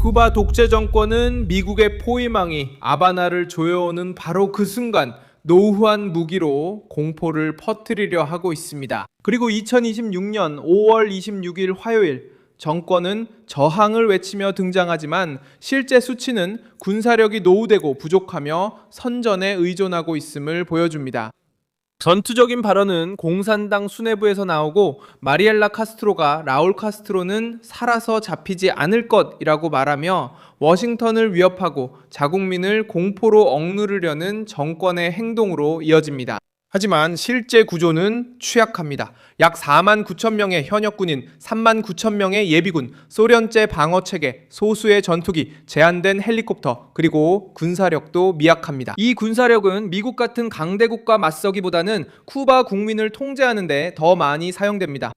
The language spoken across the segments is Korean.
쿠바 독재 정권은 미국의 포위망이 아바나를 조여오는 바로 그 순간 노후한 무기로 공포를 퍼뜨리려 하고 있습니다. 그리고 2026년 5월 26일 화요일 정권은 저항을 외치며 등장하지만 실제 수치는 군사력이 노후되고 부족하며 선전에 의존하고 있음을 보여줍니다. 전투적인 발언은 공산당 수뇌부에서 나오고 마리엘라 카스트로가 라울 카스트로는 살아서 잡히지 않을 것이라고 말하며 워싱턴을 위협하고 자국민을 공포로 억누르려는 정권의 행동으로 이어집니다. 하지만 실제 구조는 취약합니다. 약 4만 9천 명의 현역 군인, 3만 9천 명의 예비군, 소련제 방어체계, 소수의 전투기, 제한된 헬리콥터, 그리고 군사력도 미약합니다. 이 군사력은 미국 같은 강대국과 맞서기보다는 쿠바 국민을 통제하는 데 더 많이 사용됩니다.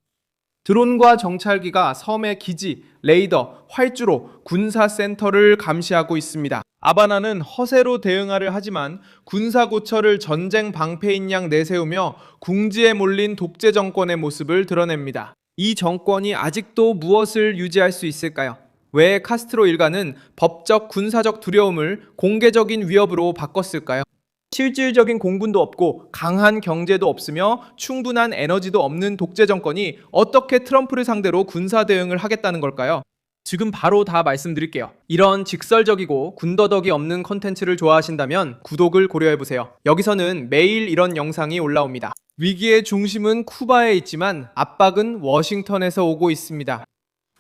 드론과 정찰기가 섬의 기지, 레이더, 활주로, 군사센터를 감시하고 있습니다. 아바나는 허세로 대응하려 하지만 군사고처를 전쟁 방패인 양 내세우며 궁지에 몰린 독재 정권의 모습을 드러냅니다. 이 정권이 아직도 무엇을 유지할 수 있을까요? 왜 카스트로 일가는 법적 군사적 두려움을 공개적인 위협으로 바꿨을까요? 실질적인 공군도 없고 강한 경제도 없으며 충분한 에너지도 없는 독재 정권이 어떻게 트럼프를 상대로 군사 대응을 하겠다는 걸까요? 지금 바로 다 말씀드릴게요. 이런 직설적이고 군더더기 없는 콘텐츠를 좋아하신다면 구독을 고려해보세요. 여기서는 매일 이런 영상이 올라옵니다. 위기의 중심은 쿠바에 있지만 압박은 워싱턴에서 오고 있습니다.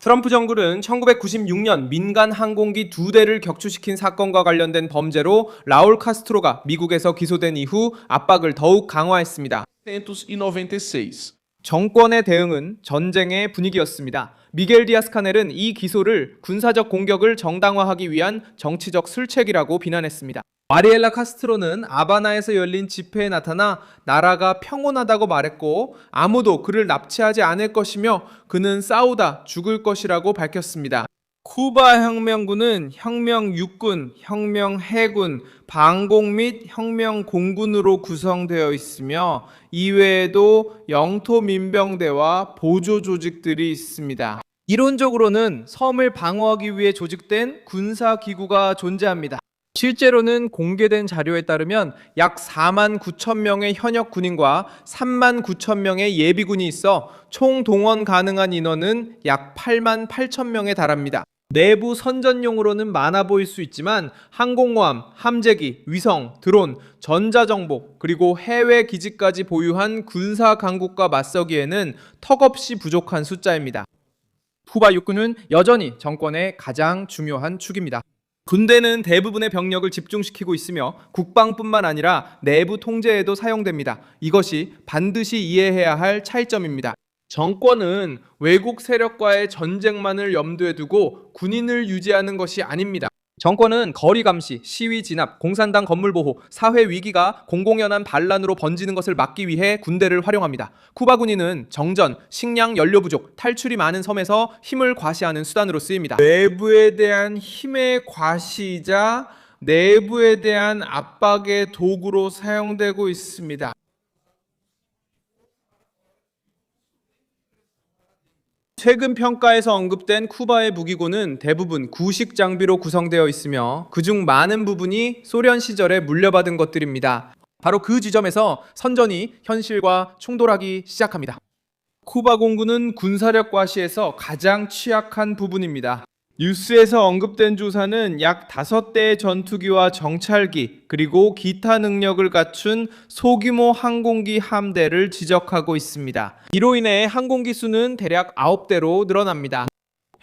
트럼프 정부는 1996년 민간 항공기 2대를 격추시킨 사건과 관련된 범죄로 라울 카스트로가 미국에서 기소된 이후 압박을 더욱 강화했습니다. 1996. 정권의 대응은 전쟁의 분위기였습니다. 미겔 디아스 카넬은 이 기소를 군사적 공격을 정당화하기 위한 정치적 술책이라고 비난했습니다. 마리엘라 카스트로는 아바나에서 열린 집회에 나타나 나라가 평온하다고 말했고 아무도 그를 납치하지 않을 것이며 그는 싸우다 죽을 것이라고 밝혔습니다. 쿠바 혁명군은 혁명 육군, 혁명 해군, 방공 및 혁명 공군으로 구성되어 있으며 이외에도 영토 민병대와 보조 조직들이 있습니다. 이론적으로는 섬을 방어하기 위해 조직된 군사기구가 존재합니다. 실제로는 공개된 자료에 따르면 약 4만 9천 명의 현역 군인과 3만 9천 명의 예비군이 있어 총 동원 가능한 인원은 약 8만 8천 명에 달합니다. 내부 선전용으로는 많아 보일 수 있지만 항공모함, 함재기, 위성, 드론, 전자정보, 그리고 해외 기지까지 보유한 군사 강국과 맞서기에는 턱없이 부족한 숫자입니다. 쿠바 육군은 여전히 정권의 가장 중요한 축입니다. 군대는 대부분의 병력을 집중시키고 있으며 국방뿐만 아니라 내부 통제에도 사용됩니다. 이것이 반드시 이해해야 할 차이점입니다. 정권은 외국 세력과의 전쟁만을 염두에 두고 군인을 유지하는 것이 아닙니다. 정권은 거리 감시, 시위 진압, 공산당 건물 보호, 사회 위기가 공공연한 반란으로 번지는 것을 막기 위해 군대를 활용합니다. 쿠바 군인은 정전, 식량, 연료 부족, 탈출이 많은 섬에서 힘을 과시하는 수단으로 쓰입니다. 외부에 대한 힘의 과시이자 내부에 대한 압박의 도구로 사용되고 있습니다. 최근 평가에서 언급된 쿠바의 무기고는 대부분 구식 장비로 구성되어 있으며 그중 많은 부분이 소련 시절에 물려받은 것들입니다. 바로 그 지점에서 선전이 현실과 충돌하기 시작합니다. 쿠바 공군은 군사력 과시에서 가장 취약한 부분입니다. 뉴스에서 언급된 조사는 약 5대의 전투기와 정찰기 그리고 기타 능력을 갖춘 소규모 항공기 함대를 지적하고 있습니다. 이로 인해 항공기 수는 대략 9대로 늘어납니다.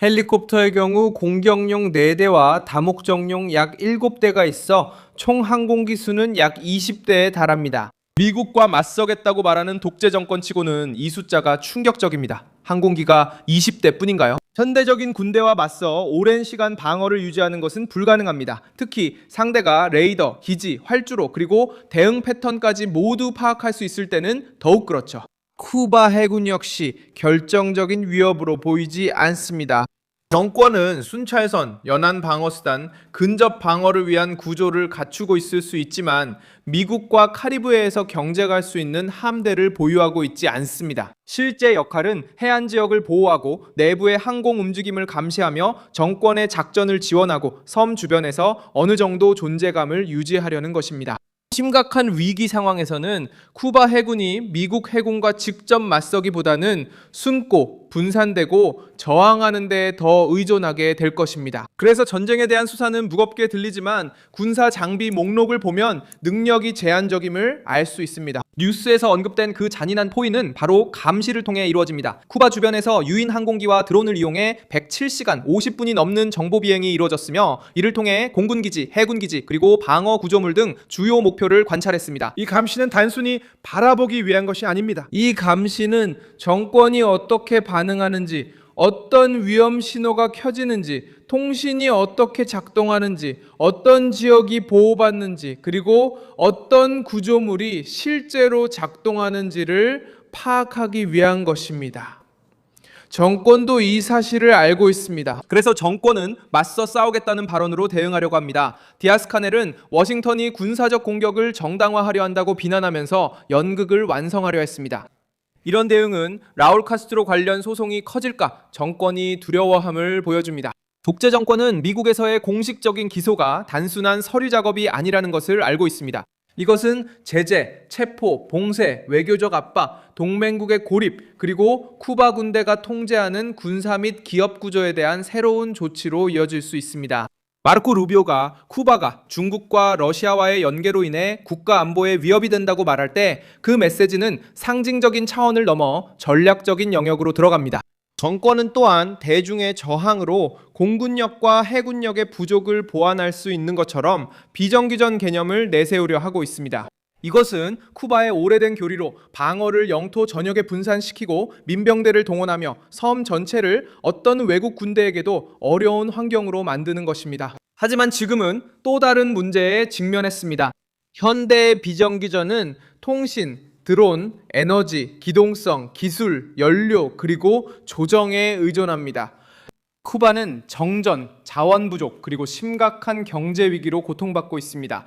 헬리콥터의 경우 공격용 4대와 다목적용 약 7대가 있어 총 항공기 수는 약 20대에 달합니다. 미국과 맞서겠다고 말하는 독재 정권치고는 이 숫자가 충격적입니다. 항공기가 20대 뿐인가요? 현대적인 군대와 맞서 오랜 시간 방어를 유지하는 것은 불가능합니다. 특히 상대가 레이더, 기지, 활주로, 그리고 대응 패턴까지 모두 파악할 수 있을 때는 더욱 그렇죠. 쿠바 해군 역시 결정적인 위협으로 보이지 않습니다. 정권은 순찰선, 연안 방어수단, 근접 방어를 위한 구조를 갖추고 있을 수 있지만 미국과 카리브해에서 경쟁할 수 있는 함대를 보유하고 있지 않습니다. 실제 역할은 해안 지역을 보호하고 내부의 항공 움직임을 감시하며 정권의 작전을 지원하고 섬 주변에서 어느 정도 존재감을 유지하려는 것입니다. 심각한 위기 상황에서는 쿠바 해군이 미국 해군과 직접 맞서기보다는 숨고 분산되고 저항하는 데 더 의존하게 될 것입니다. 그래서 전쟁에 대한 수사는 무겁게 들리지만 군사 장비 목록을 보면 능력이 제한적임을 알 수 있습니다. 뉴스에서 언급된 그 잔인한 포위는 바로 감시를 통해 이루어집니다. 쿠바 주변에서 유인 항공기와 드론을 이용해 107시간 50분이 넘는 정보 비행이 이루어졌으며 이를 통해 공군기지, 해군기지, 그리고 방어 구조물 등 주요 목표를 관찰했습니다. 이 감시는 단순히 바라보기 위한 것이 아닙니다. 이 감시는 정권이 어떻게 반응하는지, 어떤 위험 신호가 켜지는지, 통신이 어떻게 작동하는지, 어떤 지역이 보호받는지, 그리고 어떤 구조물이 실제로 작동하는지를 파악하기 위한 것입니다. 정권도 이 사실을 알고 있습니다. 그래서 정권은 맞서 싸우겠다는 발언으로 대응하려고 합니다. 디아스-카넬은 워싱턴이 군사적 공격을 정당화하려 한다고 비난하면서 연극을 완성하려 했습니다. 이런 대응은 라울 카스트로 관련 소송이 커질까 정권이 두려워함을 보여줍니다. 독재 정권은 미국에서의 공식적인 기소가 단순한 서류 작업이 아니라는 것을 알고 있습니다. 이것은 제재, 체포, 봉쇄, 외교적 압박, 동맹국의 고립, 그리고 쿠바 군대가 통제하는 군사 및 기업 구조에 대한 새로운 조치로 이어질 수 있습니다. 마르코 루비오가 쿠바가 중국과 러시아와의 연계로 인해 국가 안보에 위협이 된다고 말할 때 그 메시지는 상징적인 차원을 넘어 전략적인 영역으로 들어갑니다. 정권은 또한 대중의 저항으로 공군력과 해군력의 부족을 보완할 수 있는 것처럼 비정규전 개념을 내세우려 하고 있습니다. 이것은 쿠바의 오래된 교리로 방어를 영토 전역에 분산시키고 민병대를 동원하며 섬 전체를 어떤 외국 군대에게도 어려운 환경으로 만드는 것입니다. 하지만 지금은 또 다른 문제에 직면했습니다. 현대의 비정규전은 통신, 드론, 에너지, 기동성, 기술, 연료, 그리고 조정에 의존합니다. 쿠바는 정전, 자원 부족, 그리고 심각한 경제 위기로 고통받고 있습니다.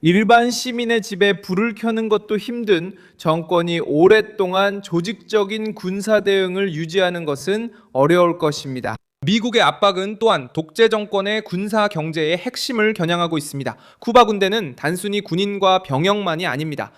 일반 시민의 집에 불을 켜는 것도 힘든 정권이 오랫동안 조직적인 군사 대응을 유지하는 것은 어려울 것입니다. 미국의 압박은 또한 독재 정권의 군사 경제의 핵심을 겨냥하고 있습니다. 쿠바 군대는 단순히 군인과 병영만이 아닙니다.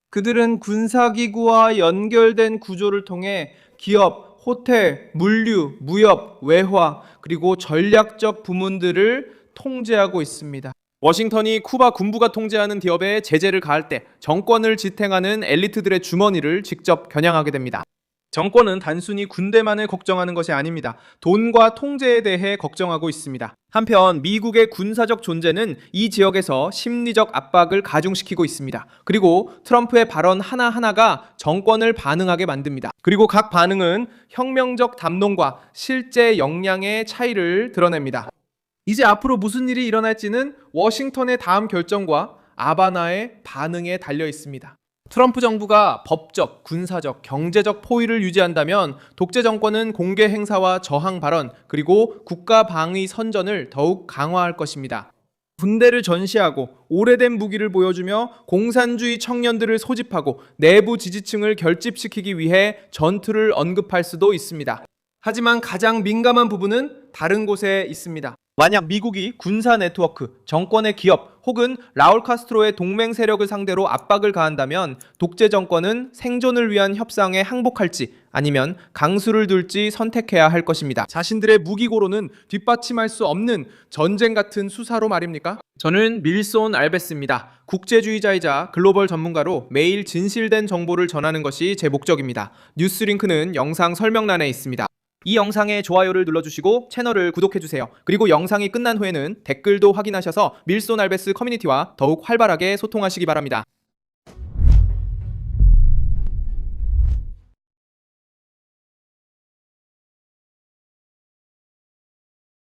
그들은 군사기구와 연결된 구조를 통해 기업, 호텔, 물류, 무역, 외화, 그리고 전략적 부문들을 통제하고 있습니다. 워싱턴이 쿠바 군부가 통제하는 기업에 제재를 가할 때 정권을 지탱하는 엘리트들의 주머니를 직접 겨냥하게 됩니다. 정권은 단순히 군대만을 걱정하는 것이 아닙니다. 돈과 통제에 대해 걱정하고 있습니다. 한편 미국의 군사적 존재는 이 지역에서 심리적 압박을 가중시키고 있습니다. 그리고 트럼프의 발언 하나하나가 정권을 반응하게 만듭니다. 그리고 각 반응은 혁명적 담론과 실제 역량의 차이를 드러냅니다. 이제 앞으로 무슨 일이 일어날지는 워싱턴의 다음 결정과 아바나의 반응에 달려 있습니다. 트럼프 정부가 법적, 군사적, 경제적 포위를 유지한다면 독재 정권은 공개 행사와 저항 발언, 그리고 국가 방위 선전을 더욱 강화할 것입니다. 군대를 전시하고 오래된 무기를 보여주며 공산주의 청년들을 소집하고 내부 지지층을 결집시키기 위해 전투를 언급할 수도 있습니다. 하지만 가장 민감한 부분은 다른 곳에 있습니다. 만약 미국이 군사 네트워크, 정권의 기업 혹은 라울 카스트로의 동맹 세력을 상대로 압박을 가한다면 독재 정권은 생존을 위한 협상에 항복할지 아니면 강수를 둘지 선택해야 할 것입니다. 자신들의 무기고로는 뒷받침할 수 없는 전쟁 같은 수사로 말입니까? 저는 밀손 알베스입니다. 국제주의자이자 글로벌 전문가로 매일 진실된 정보를 전하는 것이 제 목적입니다. 뉴스 링크는 영상 설명란에 있습니다. 이 영상에 좋아요를 눌러주시고 채널을 구독해주세요. 그리고 영상이 끝난 후에는 댓글도 확인하셔서 밀손 알베스 커뮤니티와 더욱 활발하게 소통하시기 바랍니다.